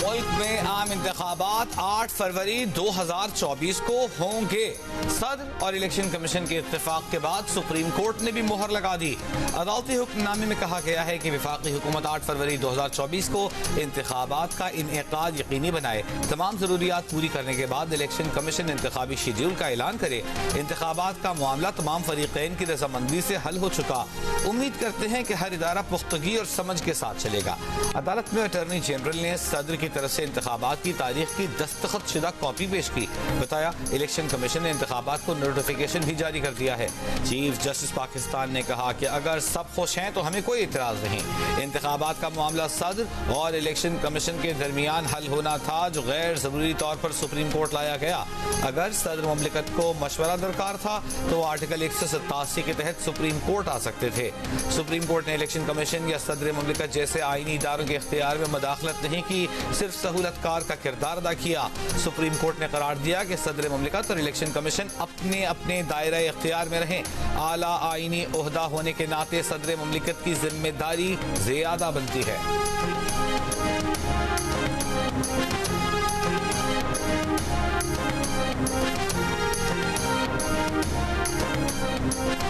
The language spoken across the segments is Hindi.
मुल्क में आम इंतखाबात 8 फरवरी 2024 को होंगे। सदर और इलेक्शन कमीशन के इत्तेफाक के बाद सुप्रीम कोर्ट ने भी मुहर लगा दी। अदालती हुक्मनामे में कहा गया है कि वफाकी हुकूमत 8 फरवरी 2024 को इंतखाबात का इनेकाद यकीनी बनाए। तमाम जरूरियात पूरी करने के बाद इलेक्शन कमीशन इंतखाबी शेड्यूल का ऐलान करे। इंतखाबात का मामला तमाम फरीकैन की रजामंदी से हल हो चुका। उम्मीद करते हैं कि हर इदारा पुख्तगी और समझ के साथ चलेगा। अदालत में अटॉर्नी जनरल ने सदर की तरफ से इंतखाबात की तारीख की दस्तखत शुदा कॉपी पेश की। बताया इलेक्शन कमीशन ने इंतखाबात को नोटिफिकेशन भी जारी कर दिया है। चीफ जस्टिस पाकिस्तान ने कहा कि अगर सब खुश हैं तो हमें कोई इतराज नहीं। इंतखाबात का मामला सदर और इलेक्शन कमीशन के दरमियान हल होना था, जो गैर जरूरी तौर पर सुप्रीम कोर्ट लाया गया। अगर सदर मुमलिकत को मशवरा दरकार था तो आर्टिकल 187 के तहत सुप्रीम कोर्ट आ सकते थे। सुप्रीम कोर्ट ने इलेक्शन कमीशन या सदर मुमलिकत जैसे आईनी इदारों के इख्तियार में मदाखलत नहीं की, सिर्फ सहूलतकार का किरदार अदा किया। सुप्रीम कोर्ट ने करार दिया कि सदर मुमलिकत और इलेक्शन कमीशन अपने अपने दायरा इख्तियार में रहें। आला आईनी ओहदा होने के नाते सदर मुमलिकत की जिम्मेदारी ज्यादा बनती है।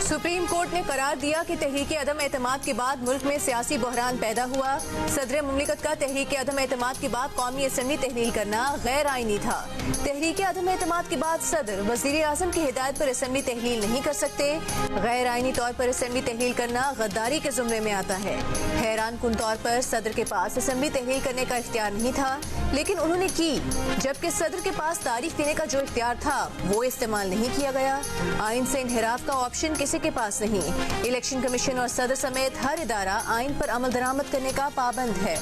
सुप्रीम कोर्ट ने करार दिया कि तहरीक अदम एतमाद के बाद मुल्क में सियासी बहरान पैदा हुआ। सदर मुमलिकत का तहरीक अदम एतमाद के बाद कौमी असम्बली तहलील करना गैर आईनी था। तहरीक अदम एतमाद के बाद सदर वज़ीर आज़म की हिदायत पर असम्बली तहलील नहीं कर सकते। गैर आईनी तौर पर असम्बली तहलील करना गद्दारी के जुम्रे में आता है। हैरान कुन तौर पर सदर के पास असम्बली तहलील करने का इख्तियार नहीं था, लेकिन उन्होंने की, जबकि सदर के पास तारीख देने का जो इख्तियार था वो इस्तेमाल नहीं किया गया। आइन से इनहिराफ का ऑप्शन किसी के पास नहीं। इलेक्शन कमीशन और सदर समेत हर इदारा आइन पर अमल दरामद करने का पाबंद है।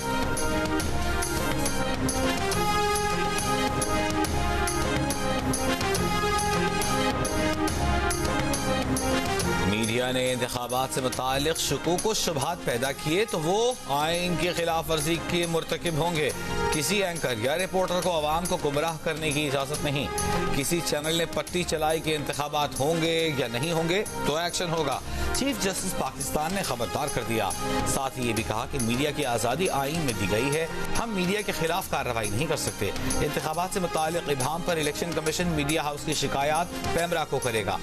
मीडिया ने इंतखाबात से मुतालिक शुकूक व शुबहात पैदा किए तो वो आइन की खिलाफ वर्जी के मुर्तकिब होंगे। किसी एंकर या रिपोर्टर को आवाम को गुमराह करने की इजाजत नहीं। किसी चैनल ने पट्टी चलाई कि इंतखाबात होंगे या नहीं होंगे तो एक्शन होगा। चीफ जस्टिस पाकिस्तान ने खबरदार कर दिया। साथ ही ये भी कहा कि मीडिया की आज़ादी आइन में दी गई है, हम मीडिया के खिलाफ कार्रवाई नहीं कर सकते। इंतखाबात से मुतालिक इबाम पर इलेक्शन कमीशन मीडिया हाउस की शिकायत पैमरा को करेगा।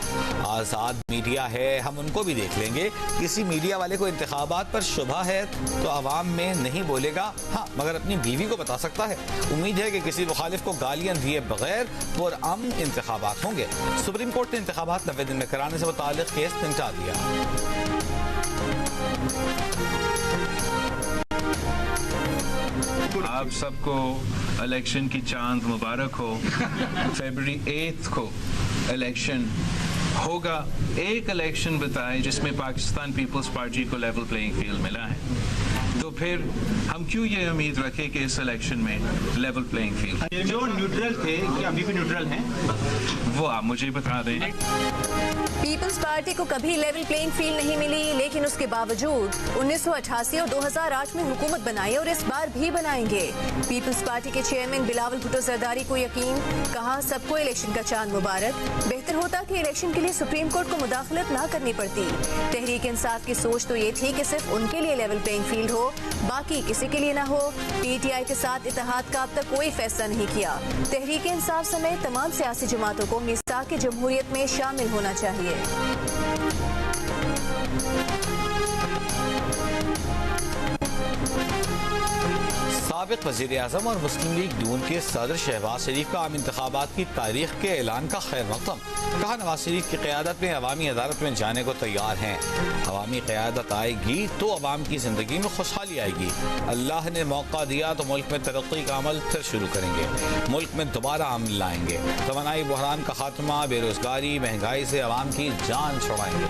आज़ाद मीडिया है, हम उनको भी देख लेंगे। किसी मीडिया वाले को इंतखाबात पर शुबा है तो आवाम में नहीं बोलेगा, हाँ मगर अपनी बीवी को बता सकता है। उम्मीद है कि किसी मुखालिफ को गालियां दिए बगैर पुरअमन इंतखाबात होंगे। सुप्रीम कोर्ट ने इंतखाबात 90 दिन में कराने से मुतालिक केस निपटा दिया। आप सबको इलेक्शन की चांद मुबारक हो। फरवरी 8 को इलेक्शन होगा। एक इलेक्शन बताएं जिसमें पाकिस्तान पीपल्स पार्टी को लेवल प्लेइंग फील्ड मिला है, तो फिर हम क्यों ये उम्मीद रखें कि इस इलेक्शन में लेवल प्लेइंग फील्ड। जो न्यूट्रल थे, क्या अभी भी न्यूट्रल हैं? वो आप मुझे बता दें। पीपल्स पार्टी को कभी लेवल प्लेइंग फील्ड नहीं मिली, लेकिन उसके बावजूद 1988 और 2008 में हुकूमत बनाई और इस बार भी बनाएंगे। पीपल्स पार्टी के चेयरमैन बिलावल भुट्टो जरदारी को यकीन, कहा सबको इलेक्शन का चांद मुबारक। बेहतर होता कि इलेक्शन के लिए सुप्रीम कोर्ट को मुदाखलत ना करनी पड़ती। तहरीक इंसाफ की सोच तो ये थी कि सिर्फ उनके लिए लेवल प्लेइंग फील्ड हो, बाकी किसी के लिए ना हो। PTI के साथ इत्तेहाद का अब तक कोई फैसला नहीं किया। तहरीक इंसाफ समेत तमाम सियासी जमातों को मीसाक की जमहूरियत में शामिल होना चाहिए। साबिक वज़ीर आज़म और मुस्लिम लीग नून के सदर शहबाज शरीफ का आम इंतखाबात की तारीख के ऐलान का खैर मकदम। कहा नवाज शरीफ की क़यादत में अवामी अदालत में जाने को तैयार हैं। अवामी क़यादत आएगी तो अवाम की ज़िंदगी में खुशहाली आएगी। अल्लाह ने मौका दिया तो मुल्क में तरक्की का अमल फिर शुरू करेंगे, मुल्क में दोबारा अमन लाएंगे। तवानाई बहरान का खात्मा, बेरोजगारी, महंगाई से अवाम की जान छुड़ाएंगे।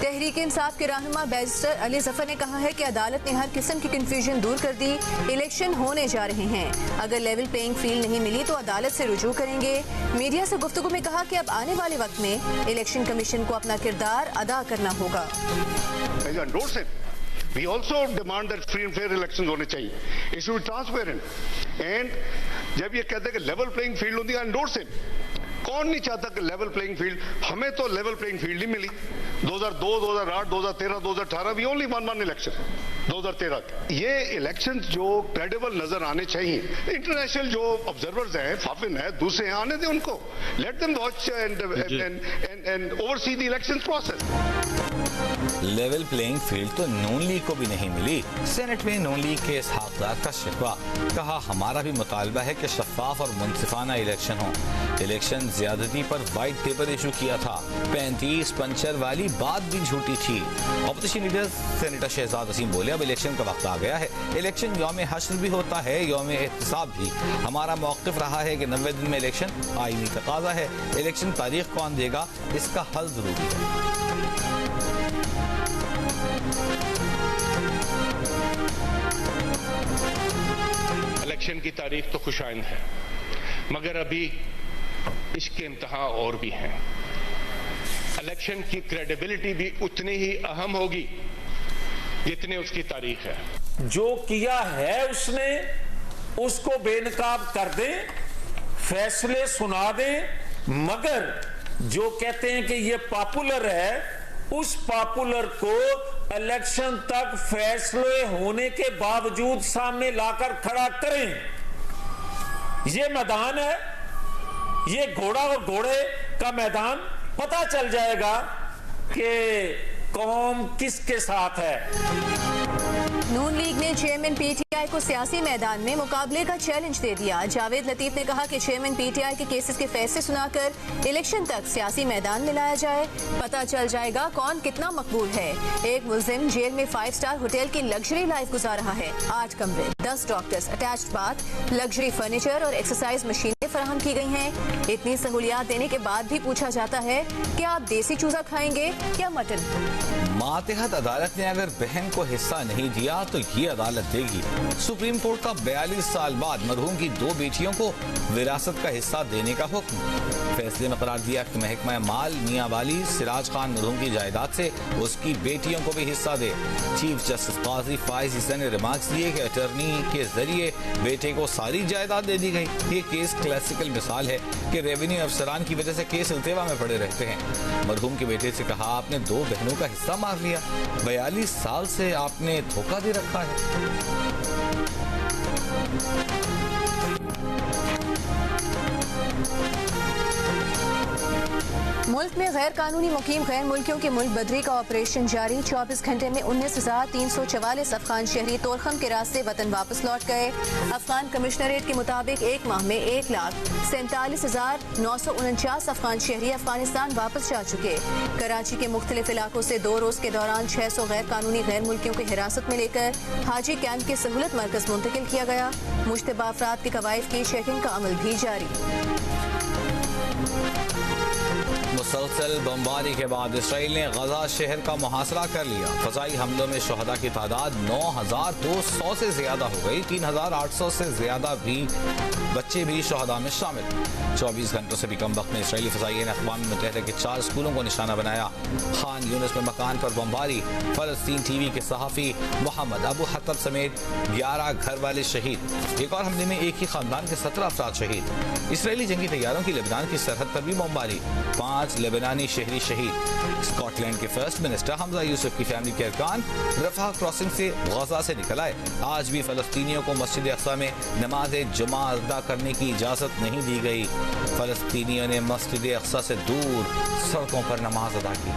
तहरीक इंसाफ के रहनुमा बैरिस्टर अली जफर ने कहा है कि अदालत ने हर किस्म की कंफ्यूजन दूर कर दी। इलेक्शन होने जा रहे हैं, अगर लेवल प्लेइंग फील्ड नहीं मिली तो अदालत से रुजू करेंगे। मीडिया से गुफ्तगू में कहा कि अब आने वाले वक्त में इलेक्शन कमीशन को अपना किरदार अदा करना होगा। We also demand that free and fair elections होने चाहिए. It should be transparent. And जब ये कहते हैं कि level playing field होती है, endorse it. कौन नहीं चाहता कि लेवल प्लेइंग फील्ड, हमें तो लेवल प्लेइंग फील्ड ही मिली 2002, 2008, 2013, 2018 भी ओनली वन इलेक्शन 2013। ये इलेक्शन जो क्रेडिबल नजर आने चाहिए, इंटरनेशनल जो ऑब्जर्वर्स हैं, फाफिन है, दूसरे हैं, आने दें उनको, let them watch and oversee the election process. Level playing field तो नून लीग को भी नहीं मिली। सेनेट में नून लीग के इसहाकदार का शिकवा, कहा हमारा भी मुतालबा है कि शफाफ और मुनसिफाना इलेक्शन हो। इलेक्शन ज्यादती पर वाइट पेपर इशू किया था, 35 पंचर वाली बात भी झूठी थी। Opposition leader senator Shahzad Waseem बोले अब इलेक्शन का वक्त आ गया है, इलेक्शन यौम हश्र भी होता है, यौम एहतिसाब भी। हमारा मौक़िफ़ रहा है कि 90 दिन में इलेक्शन आईनी तकाज़ा है, इलेक्शन तारीख कौन देगा इसका हल जरूरी है। इलेक्शन की तारीख तो खुशाइंद है, मगर अभी इसके इम्तहान और भी हैं। इलेक्शन की क्रेडिबिलिटी भी उतनी ही अहम होगी जितनी उसकी तारीख है। जो किया है उसने उसको बेनकाब कर दें, फैसले सुना दें, मगर जो कहते हैं कि ये पॉपुलर है, उस पॉपुलर को इलेक्शन तक फैसले होने के बावजूद सामने लाकर खड़ा करें। ये मैदान है, ये घोड़ा और घोड़े का मैदान, पता चल जाएगा कि कौम किसके साथ है। नून लीग ने चेयरमैन पीटीआई को सियासी मैदान में मुकाबले का चैलेंज दे दिया। जावेद लतीफ ने कहा कि चेयरमैन पीटीआई के केसेस के फैसले सुनाकर इलेक्शन तक सियासी मैदान में लाया जाए, पता चल जाएगा कौन कितना मकबूल है। एक मुल्जिम जेल में 5 स्टार होटल की लग्जरी लाइफ गुजार रहा है। 8 कमरे, 10 doctors, attached bath, luxury furniture और एक्सरसाइज मशीनें फराहम की गई हैं। इतनी सहूलियात देने के बाद भी पूछा जाता है कि आप देसी चूजा खाएंगे या मटन। मातहत अदालत ने अगर बहन को हिस्सा नहीं दिया तो ये अदालत देगी। सुप्रीम कोर्ट का 42 साल बाद मरहूम की 2 बेटियों को विरासत का हिस्सा देने का हुक्म। फैसले में करार दिया कि महकमा माल मियां वाली सिराज खान मरहूम की जायदाद से उसकी बेटियों को भी हिस्सा दे। चीफ जस्टिस काजी फाइज ईसा ने रिमार्क्स दिए कि अटर्नी के जरिए बेटे को सारी जायदाद दे दी गई। ये केस क्लासिकल मिसाल है कि रेवेन्यू अफसरान की वजह से केस इल्तेवा में पड़े रहते हैं। मरहूम के बेटे से कहा आपने 2 बहनों का हिस्सा मार लिया, 42 साल से आपने धोखा दे रखा है। मुल्क में गैर कानूनी मुकीम गैर मुल्कियों की मुल्क बदरी का ऑपरेशन जारी। 24 घंटे में 19,344 अफगान शहरी तोरखम के रास्ते वतन वापस लौट गए। अफगान कमिश्नरेट के मुताबिक 1 माह में 1,47,949 अफगान शहरी अफगानिस्तान वापस जा चुके। कराची के मुख्तलिफ इलाकों से 2 रोज के दौरान 600 गैर कानूनी गैर मुल्कियों को हिरासत में लेकर हाजी कैंप के सहूलत मरकज मुंतकिल किया गया। मुश्तबा अफराद के कवायद की चेकिंग का अमल भी जारी। मुसलसल बमबारी के बाद इसराइल ने गजा शहर का मुहासरा कर लिया। फजाई हमलों में शहदा की तादाद 9,200 से ज्यादा हो गई। 3,800 से ज्यादा भी बच्चे भी शहदा में शामिल। 24 घंटों से भी कम वक्त में इसराइली फजाइयों ने अक़वाम मुत्तहिदा के 4 स्कूलों को निशाना बनाया। खान यूनिस में मकान पर बमबारी, फलस्तीन टीवी के सहाफ़ी मोहम्मद अबू हत्तब समेत 11 घर वाले शहीद। एक और हमले में एक ही खानदान के 17 अफराद शहीद। इसराइली जंगी तैयारों की लेबनान की सरहद पर भी बमबारी, 5 लेबनानी शहरी शहीद। स्कॉटलैंड के फर्स्ट मिनिस्टर हमजा यूसुफ की फैमिली के अरकान रफा क्रॉसिंग से गजा से निकल आए। आज भी फलस्तीनियों को मस्जिद अक़सा में नमाज जुमा अदा करने की इजाज़त नहीं दी गई। फलस्तीनियों ने मस्जिद अक़सा से दूर सड़कों पर नमाज अदा की।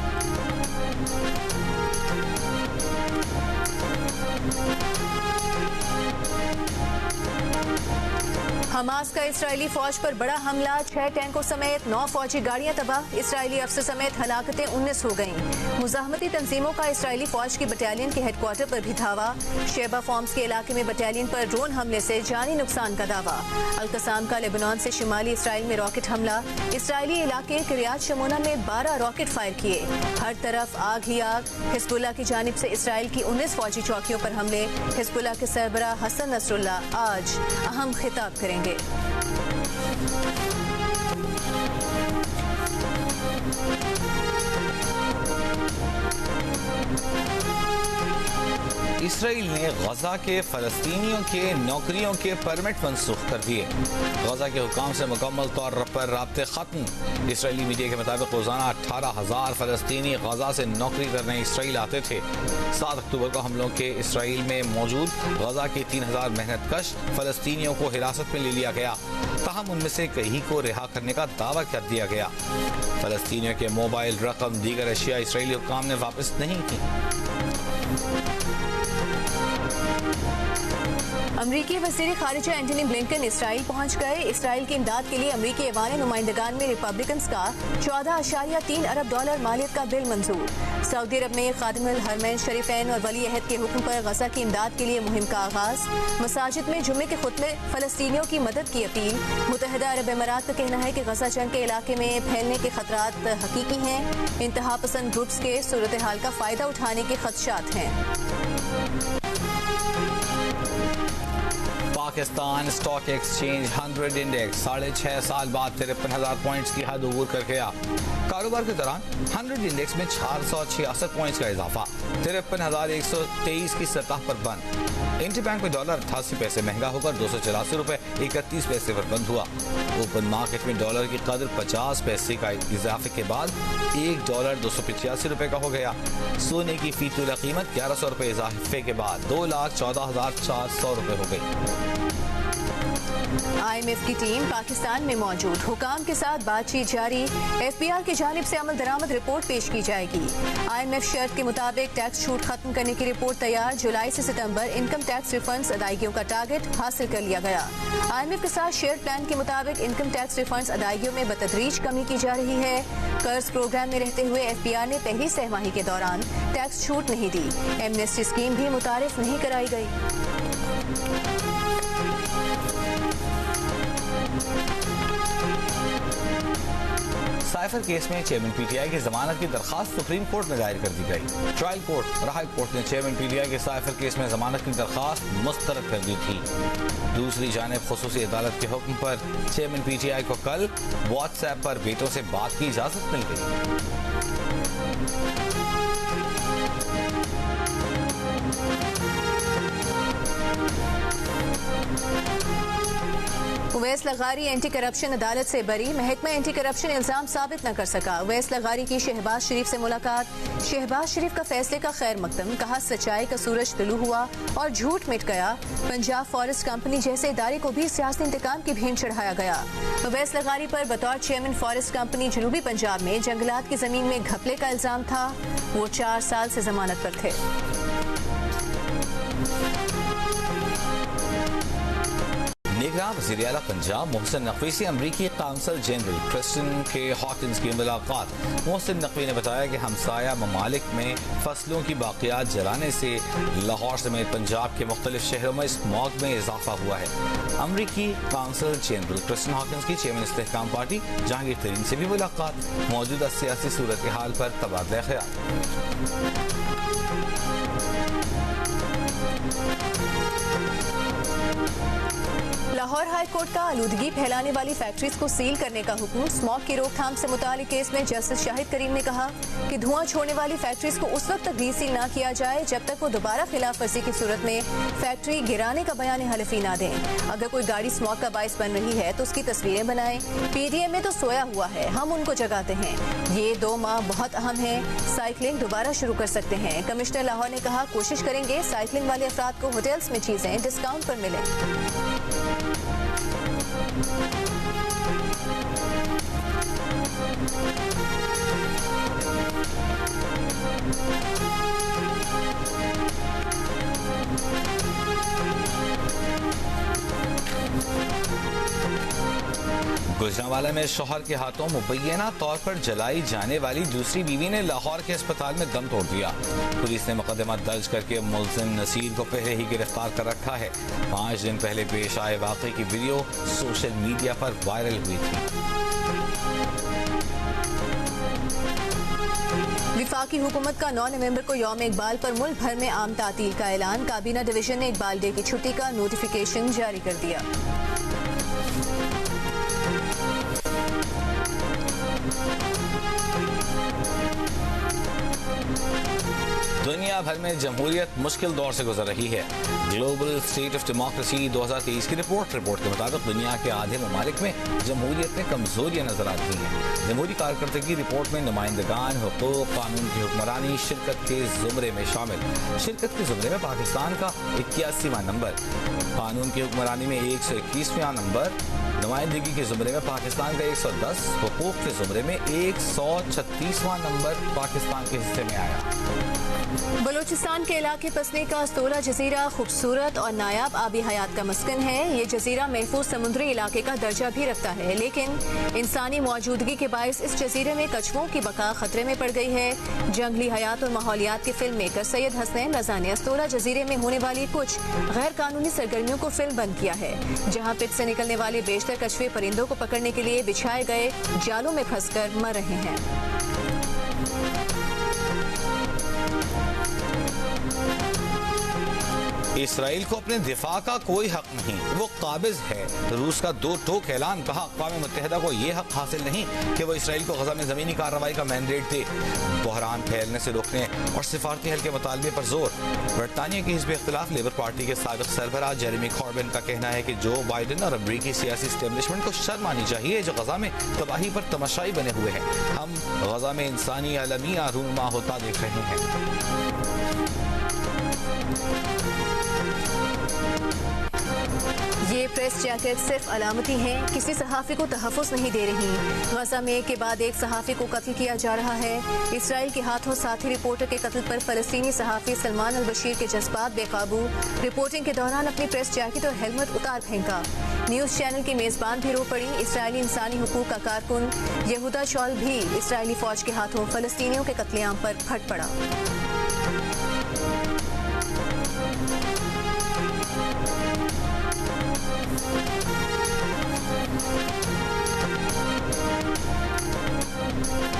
हमास का इसराइली फौज पर बड़ा हमला, 6 टैंकों समेत 9 फौजी गाड़ियां तबाह। इसराइली अफसर समेत हलाकतें 19 हो गईं। मुजाहमती तंजीमों का इसराइली फौज की बटालियन के हेडक्वार्टर पर भी धावा। शेबा फॉर्म्स के इलाके में बटालियन पर ड्रोन हमले से जानी नुकसान का दावा। अल-कसाम का लेबनान से शुमाली इसराइल में रॉकेट हमला। इसराइली इलाके किरियात शमोना में 12 रॉकेट फायर किए। हर तरफ आग ही आग। हिजबुल्लाह की जानिब से इसराइल की 19 फौजी चौकियों पर हमले। हिजबुल्लाह के सरबराह हसन नसरुल्लाह आज अहम खिताब करेंगे। इसराइल ने गजा के फलस्तीनियों के नौकरियों के परमिट मनसूख कर दिए। गजा के हुकाम से मुकम्मल तौर पर राब्ते खत्म। इसराइली मीडिया के मुताबिक रोजाना 18,000 फलस्तीनी गजा से नौकरी करने इसराइल आते थे। 7 अक्टूबर को हमलों के इसराइल में मौजूद गजा के 3,000 मेहनतकश फलस्तीनियों को हिरासत में ले लिया गया। ताहम उनमें से कई को रिहा करने का दावा कर दिया गया। फलस्तीनियों के मोबाइल, रकम, दीगर अशिया इसराइली हुकाम ने वापस नहीं की। अमरीकी वज़ीर ख़ारिजा एंटनी ब्लिंकन इसराइल पहुंच गए। इसराइल की इमदाद के लिए अमरीकी ऐवान नुमाइंदगान में रिपब्लिकन्स का $14.3 अरब मालियत का बिल मंजूर। सऊदी अरब में खादिमुल हरमैन शरीफैन और वली अहद के हुक्म पर गजा की इमदाद के लिए मुहिम का आगाज। मसाजिद में जुम्मे के खुतबे, फलस्तीनियों की मदद की अपील। मुत्तहिदा अरब अमारात का कहना है कि गजा जंग के इलाके में फैलने के खतरात हकीकी हैं। इंतहा पसंद ग्रुप्स के सूरत हाल का फायदा उठाने के खदशात हैं। पाकिस्तान स्टॉक एक्सचेंज 100 इंडेक्स 6.5 साल बाद 53,000 पॉइंट्स की हद अबूर कर गया। कारोबार के दौरान 100 इंडेक्स में 466 पॉइंट्स का इजाफा 53,123 की सतह पर बंद। इंटरबैंक में डॉलर 88 पैसे महंगा होकर $284.31 पर बंद हुआ। ओपन मार्केट में डॉलर की कदर 50 पैसे का इजाफे के बाद $1 $285 का हो गया। सोने की फी तोला कीमत $1100 इजाफे के बाद $2,14,400 हो गई। IMF की टीम पाकिस्तान में मौजूद। हुकाम के साथ बातचीत जारी। FBR की जानिब से अमल दरामद रिपोर्ट पेश की जाएगी। IMF शर्त के मुताबिक टैक्स छूट खत्म करने की रिपोर्ट तैयार। जुलाई से सितंबर इनकम टैक्स रिफंड्स अदायगियों का टारगेट हासिल कर लिया गया। IMF के साथ शेयर प्लान के मुताबिक इनकम टैक्स रिफंड्स अदायगियों में बतदरीज कमी की जा रही है। कर्ज प्रोग्राम में रहते हुए FBR ने पहली सहमाही के दौरान टैक्स छूट नहीं दी। एमनेस्टी स्कीम भी मुतारिफ नहीं कराई गई। साइफर केस में चेयरमैन PTI की जमानत की दरखास्त सुप्रीम कोर्ट में दायर कर दी गई। ट्रायल कोर्ट और हाई कोर्ट ने चेयरमैन PTI के साइफर केस में जमानत की दरखास्त मुस्तरद कर दी थी। दूसरी जानिब खुसूसी अदालत के हुक्म पर चेयरमैन PTI को कल व्हाट्सएप पर बेटों से बात की इजाजत मिल गई। उवैस लगारी एंटी करप्शन अदालत से बरी। महकमा एंटी करप्शन इल्जाम साबित न कर सका। उवैस लगारी की शहबाज शरीफ से मुलाकात। शहबाज शरीफ का फैसले का खैर मकदम। कहा सच्चाई का सूरज तुलू हुआ और झूठ मिट गया। पंजाब फॉरेस्ट कंपनी जैसे इदारे को भी सियासी इंतकाम की भेंट चढ़ाया गया। उवैस लगारी पर बतौर चेयरमैन फॉरेस्ट कंपनी जनूबी पंजाब में जंगलात की जमीन में घपले का इल्जाम था। वो 4 साल से जमानत पर थे। निगरान वज़ीर आला पंजाब मोहसिन नकवी से अमरीकी काउंसल जनरल क्रिस्टिन के हॉकिंस की मुलाकात। मोहसिन नकवी ने बताया कि हमसाया ममालिक में फसलों की बाकियात जलाने से लाहौर समेत पंजाब के मुख्तलिफ शहरों में स्मॉग में इजाफा हुआ है। अमरीकी काउंसल जनरल क्रिस्टिन हॉकिंस की चेयरमैन इस्तेहकाम पार्टी जहांगीर तरीन से भी मुलाकात। मौजूदा सियासी सूरत हाल पर तबादला ख्याल। लाहौर हाई कोर्ट का आलूदगी फैलाने वाली फैक्ट्रीज को सील करने का हुक्म। स्मॉग की रोकथाम से मुतालिक केस में जस्टिस शाहिद करीम ने कहा कि धुआं छोड़ने वाली फैक्ट्रीज को उस वक्त तक रीसील न किया जाए जब तक वो दोबारा खिलाफ वर्जी की सूरत में फैक्ट्री गिराने का बयान हलफी ना दें। अगर कोई गाड़ी स्मॉग का बाइस बन रही है तो उसकी तस्वीरें बनाएं। PDM में तो सोया हुआ है, हम उनको जगाते हैं। ये 2 माह बहुत अहम है। साइकिलिंग दोबारा शुरू कर सकते हैं। कमिश्नर लाहौर ने कहा कोशिश करेंगे साइकिलिंग वाले अफराद को होटल्स में चीजें डिस्काउंट पर मिले। गुजरांवाला में शौहर के हाथों मुबैना तौर पर जलाई जाने वाली दूसरी बीवी ने लाहौर के अस्पताल में दम तोड़ दिया। पुलिस ने मुकदमा दर्ज करके मुलजिम नसीर को पहले ही गिरफ्तार कर रखा है। 5 दिन पहले पेश आए वाकये की वीडियो सोशल मीडिया पर वायरल हुई थी। विफाकी हुकूमत का 9 नवंबर को यौम इकबाल पर मुल्क भर में आम तातील का ऐलान। काबीना डिवीजन ने इकबाल डे की छुट्टी का नोटिफिकेशन जारी कर दिया। दुनिया भर में जमहूरियत मुश्किल दौर से गुजर रही है। ग्लोबल स्टेट ऑफ डेमोक्रेसी 2023 की रिपोर्ट के मुताबिक दुनिया के आधे ममालिक में जमहूरियत में कमजोरियां नजर आती हैं। जमहूरी कारकर्दगी रिपोर्ट में नुमाइंदगान हुकूक, कानून की हुक्मरानी, शिरकत के जुमरे में शामिल। शिरकत के जुमरे में पाकिस्तान का 81वां नंबर, कानून की हुक्मरानी में 121वां नंबर, नुमाइंदगी के जुमरे में पाकिस्तान का 110, हुकूक के जुमरे में 136वां नंबर पाकिस्तान के हिस्से में आया। बलूचिस्तान के इलाके पसने का अस्तोला जजीरा खूबसूरत और नायाब आबी हयात का मस्कन है। ये जजीरा महफूज समुद्री इलाके का दर्जा भी रखता है, लेकिन इंसानी मौजूदगी के बायस इस जजीरे में कछुओं की बका खतरे में पड़ गई है। जंगली हयात और माहौलियात के फिल्म मेकर सैयद हसनैन रजा ने अस्तोला जजीरे में होने वाली कुछ गैर कानूनी सरगर्मियों को फिल्म बंद किया है, जहाँ पिट से निकलने वाले बेशतर कछुए परिंदों को पकड़ने के लिए बिछाए गए जालों में फंसकर मर रहे हैं। इसराइल को अपने दिफा का कोई हक नहीं, वो काबिज है। रूस का दो टोक ऐलान, कहा अक़वाम मुत्तहिदा को ये हक हासिल नहीं कि वो इसराइल को गजा में ज़मीनी कार्रवाई का मैंडेट दे। बहरान फैलने से रोकने और सिफारती हल के मुतालबे पर जोर। बरतानिया की हिज़्ब इख्तिलाफ लेबर पार्टी के साबिक़ सरबराह जेरेमी कॉर्बिन का कहना है कि जो बाइडन और अमरीकी सियासी एस्टेब्लिशमेंट को शर्म आनी चाहिए जो गजा में तबाही पर तमाशाई बने हुए हैं। हम गजा में इंसानी अलमिया रूनुमा होता देख रहे हैं। ये प्रेस जैकेट सिर्फ अलामती हैं, किसी सहाफ़ी को तहफ़्फ़ुज़ नहीं दे रही। गज़ा में एक के बाद एक सहाफ़ी को कत्ल किया जा रहा है। इसराइल के हाथों साथी रिपोर्टर के कत्ल पर फ़लस्तीनी सहाफ़ी सलमान अल बशीर के जज्बात बेकाबू। रिपोर्टिंग के दौरान अपनी प्रेस जैकेट और हेलमेट उतार फेंका। न्यूज़ चैनल की मेज़बान भी रो पड़ी। इसराइली इंसानी हुकूक का कारकुन यहूदा शॉल भी इसराइली फ़ौज के हाथों फ़लस्तीनियों के कत्लेआम पर फट पड़ा।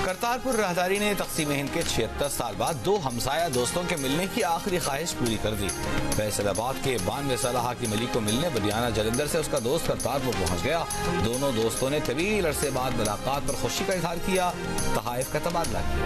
करतारपुर राहदारी ने तक़सीम हिंद के 76 साल बाद दो हमसाया दोस्तों के मिलने की आखिरी ख्वाहिश पूरी कर दी। फैसलाबाद के 92 साल हाकिम अली को मिलने बदियाना जलंधर से उसका दोस्त करतारपुर पहुंच गया। दोनों दोस्तों ने तवील अरसे बाद मुलाकात पर खुशी का इजहार किया, तहाइफ का तबादला किया।